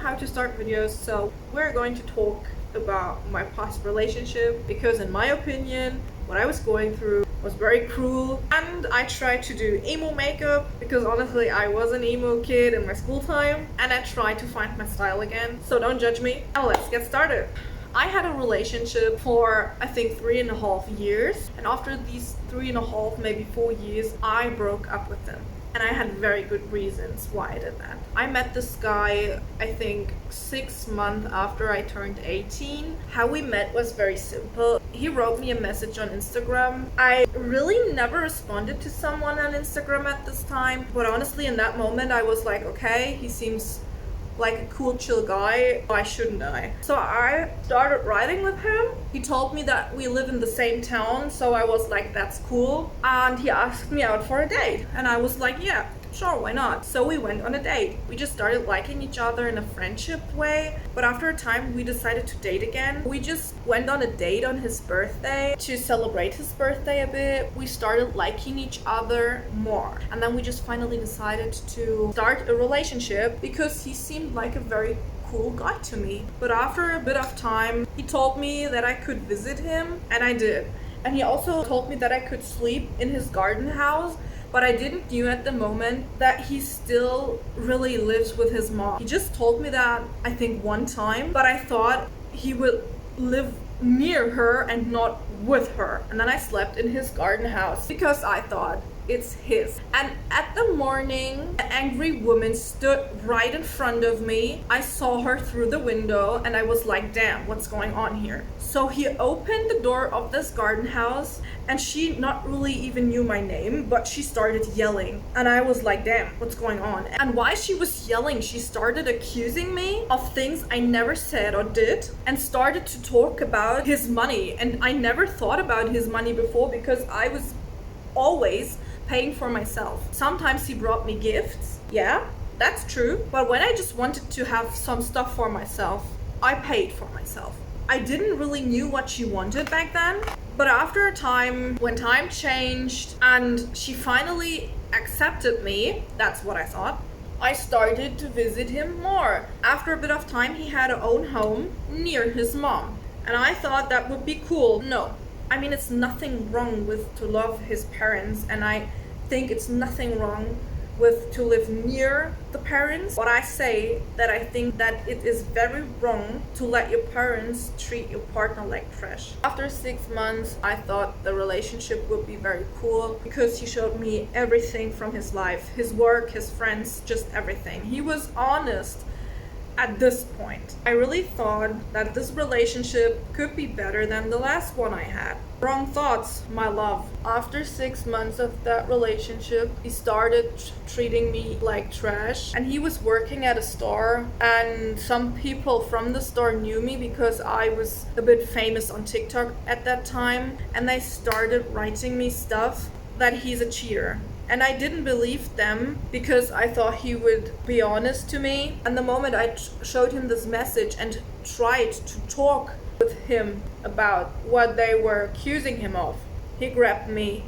how to start videos, so we're going to talk about my past relationship because in my opinion, what I was going through was very cruel, and I tried to do emo makeup because honestly I was an emo kid in my school time, and I tried to find my style again, so don't judge me. Now let's get started. I had a relationship for I think 3.5 years, and after these 3.5, maybe 4 years, I broke up with them. And I had very good reasons why I did that. I met this guy, I think 6 months after I turned 18. How we met was very simple. He wrote me a message on Instagram. I really never responded to someone on Instagram at this time, but honestly in that moment I was like, okay, he seems like a cool chill guy, why shouldn't I? So I started writing with him. He told me that we live in the same town, so I was like, that's cool. And he asked me out for a date, and I was like, yeah, sure, why not? So we went on a date. We just started liking each other in a friendship way, but after a time we decided to date again. We just went on a date on his birthday to celebrate his birthday a bit. We started liking each other more, and then we just finally decided to start a relationship because he seemed like a very cool guy to me. But after a bit of time, he told me that I could visit him, and I did. And he also told me that I could sleep in his garden house, but I didn't knew at the moment that he still really lives with his mom. He just told me that I think one time, but I thought he would live near her and not with her. And then I slept in his garden house because I thought it's his. And at the morning, an angry woman stood right in front of me. I saw her through the window and I was like, damn, what's going on here? So he opened the door of this garden house, and she not really even knew my name, but she started yelling. And I was like, damn, what's going on? And while she was yelling, she started accusing me of things I never said or did, and started to talk about his money. And I never thought about his money before because I was always paying for myself. Sometimes he brought me gifts, yeah, that's true, but when I just wanted to have some stuff for myself, I paid for myself. I didn't really knew what she wanted back then, but after a time, when time changed and she finally accepted me, that's what I thought, I started to visit him more. After a bit of time, he had a own home near his mom, and I thought that would be cool. No, I mean, it's nothing wrong with to love his parents, and I think it's nothing wrong with to live near the parents. What I say that I think that it is very wrong to let your parents treat your partner like trash. After 6 months, I thought the relationship would be very cool because he showed me everything from his life, his work, his friends, just everything. He was honest. At this point, I really thought that this relationship could be better than the last one I had. Wrong thoughts, my love. After 6 months of that relationship, he started treating me like trash, and he was working at a store, and some people from the store knew me because I was a bit famous on TikTok at that time, and they started writing me stuff that he's a cheater. And I didn't believe them because I thought he would be honest to me. And the moment I showed him this message and tried to talk with him about what they were accusing him of, he grabbed me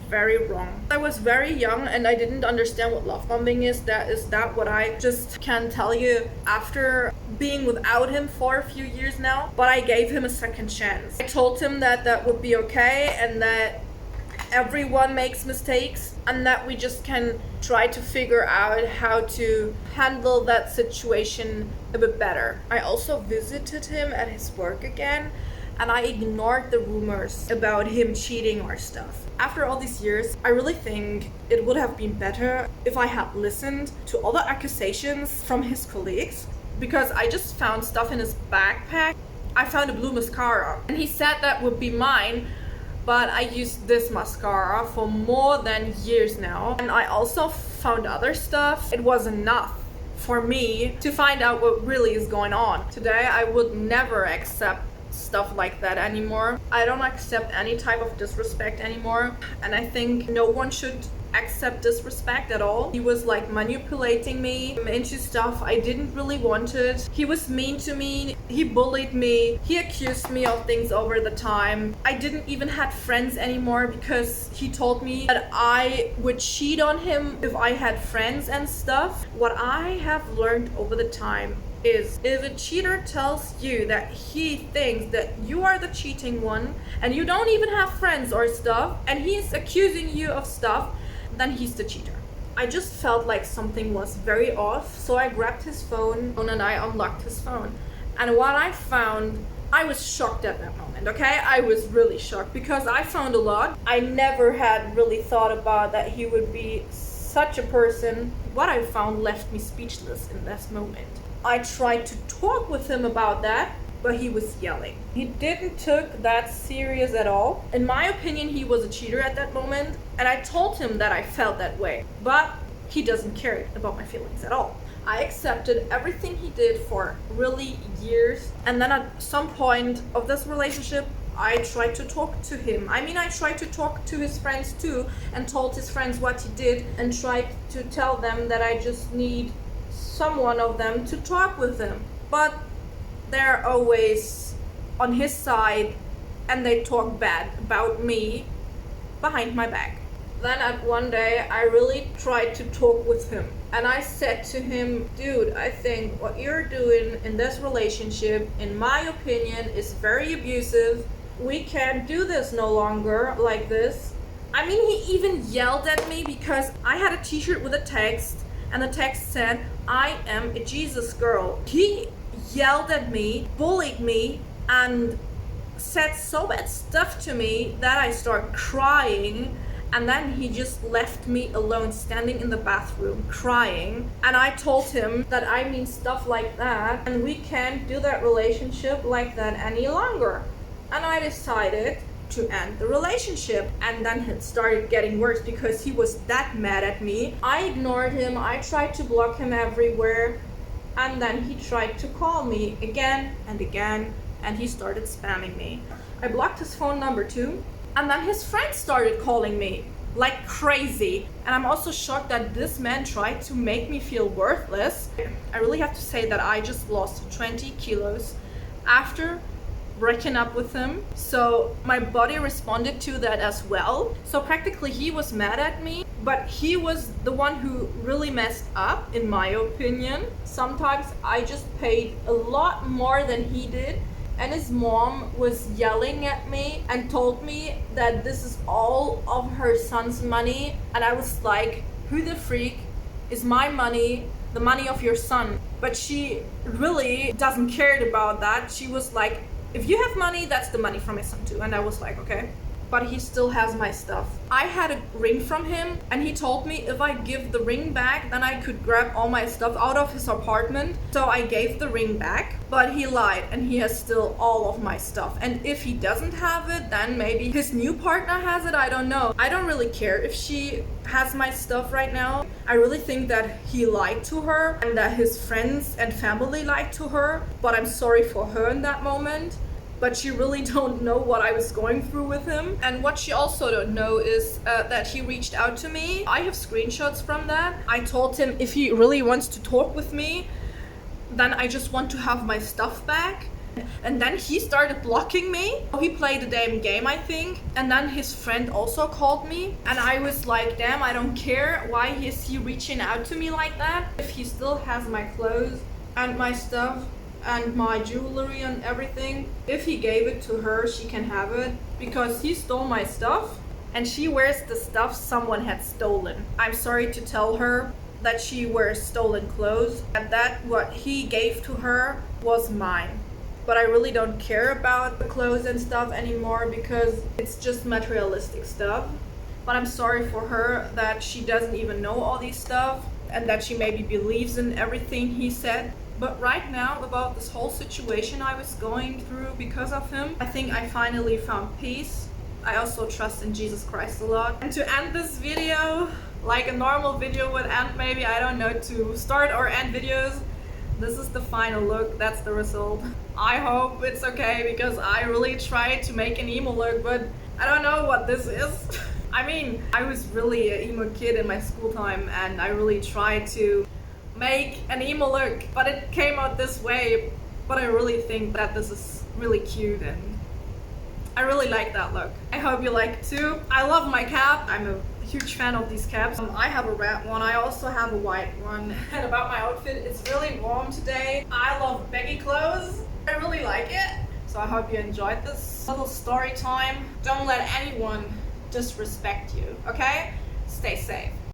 very wrong. I was very young and I didn't understand what love bombing is. That is that what I just can tell you after being without him for a few years now. But I gave him a second chance. I told him that that would be okay and that everyone makes mistakes, and that we just can try to figure out how to handle that situation a bit better. I also visited him at his work again, and I ignored the rumors about him cheating or stuff. After all these years, I really think it would have been better if I had listened to all the accusations from his colleagues, because I just found stuff in his backpack. I found a blue mascara, and he said that would be mine, but I used this mascara for more than years now. And I also found other stuff. It was enough for me to find out what really is going on. Today, I would never accept stuff like that anymore. I don't accept any type of disrespect anymore. And I think no one should accept disrespect at all. He was like manipulating me into stuff I didn't really want it. He was mean to me. He bullied me. He accused me of things over the time. I didn't even have friends anymore because he told me that I would cheat on him if I had friends and stuff. What I have learned over the time is if a cheater tells you that he thinks that you are the cheating one and you don't even have friends or stuff and he's accusing you of stuff, then he's the cheater. I just felt like something was very off, so I grabbed his phone and I unlocked his phone. And what I found, I was shocked at that moment, okay? I was really shocked because I found a lot. I never had really thought about that he would be such a person. What I found left me speechless in this moment. I tried to talk with him about that, but he was yelling. He didn't took that serious at all. In my opinion, he was a cheater at that moment, and I told him that I felt that way, but he doesn't care about my feelings at all. I accepted everything he did for really years, and then at some point of this relationship, I tried to talk to him. I tried to talk to his friends too, and told his friends what he did, and tried to tell them that I just need someone of them to talk with him. But they're always on his side and they talk bad about me behind my back. Then at one day I really tried to talk with him and I said to him, dude, I think what you're doing in this relationship, in my opinion, is very abusive. We can't do this no longer like this. He even yelled at me because I had a t-shirt with a text and the text said, I am a Jesus girl. He yelled at me, bullied me, and said so bad stuff to me that I started crying. And then he just left me alone, standing in the bathroom, crying. And I told him that I mean stuff like that, and we can't do that relationship like that any longer. And I decided to end the relationship, and then it started getting worse because he was that mad at me. I ignored him. I tried to block him everywhere, and then he tried to call me again and again, and he started spamming me. I blocked his phone number too, and then his friends started calling me like crazy. And I'm also shocked that this man tried to make me feel worthless. I really have to say that I just lost 20 kilos after breaking up with him, so my body responded to that as well. So practically he was mad at me, but he was the one who really messed up, in my opinion. Sometimes I just paid a lot more than he did, and his mom was yelling at me and told me that this is all of her son's money, and I was like, who the freak is my money the money of your son? But she really doesn't care about that. She was like, if you have money, that's the money from my son too. And I was like, okay. But he still has my stuff. I had a ring from him, and he told me if I give the ring back, then I could grab all my stuff out of his apartment. So I gave the ring back, but he lied, and he has still all of my stuff. And if he doesn't have it, then maybe his new partner has it. I don't know. I don't really care if she has my stuff right now. I really think that he lied to her and that his friends and family lied to her, but I'm sorry for her in that moment. But she really don't know what I was going through with him. And what she also don't know is that he reached out to me. I have screenshots from that. I told him if he really wants to talk with me, then I just want to have my stuff back. And then he started blocking me. He played a damn game, I think. And then his friend also called me. And I was like, damn, I don't care. Why is he reaching out to me like that? If he still has my clothes and my stuff and my jewelry and everything, if he gave it to her, she can have it, because he stole my stuff and she wears the stuff someone had stolen. I'm sorry to tell her that she wears stolen clothes, and that what he gave to her was mine. But I really don't care about the clothes and stuff anymore because it's just materialistic stuff. But I'm sorry for her that she doesn't even know all these stuff and that she maybe believes in everything he said. But right now, about this whole situation I was going through because of him, I think I finally found peace. I also trust in Jesus Christ a lot. And to end this video, like a normal video would end maybe, I don't know, to start or end videos, this is the final look, that's the result. I hope it's okay because I really tried to make an emo look, but I don't know what this is. I mean, I was really an emo kid in my school time, and I really tried to make an emo look, but it came out this way. But I really think that this is really cute, and I really like that look. I hope you like it too. I love my cap. I'm a huge fan of these caps. I have a red one. I also have a white one. And about my outfit, it's really warm today. I love baggy clothes. I really like it. So I hope you enjoyed this little story time. Don't let anyone disrespect you, okay? Stay safe.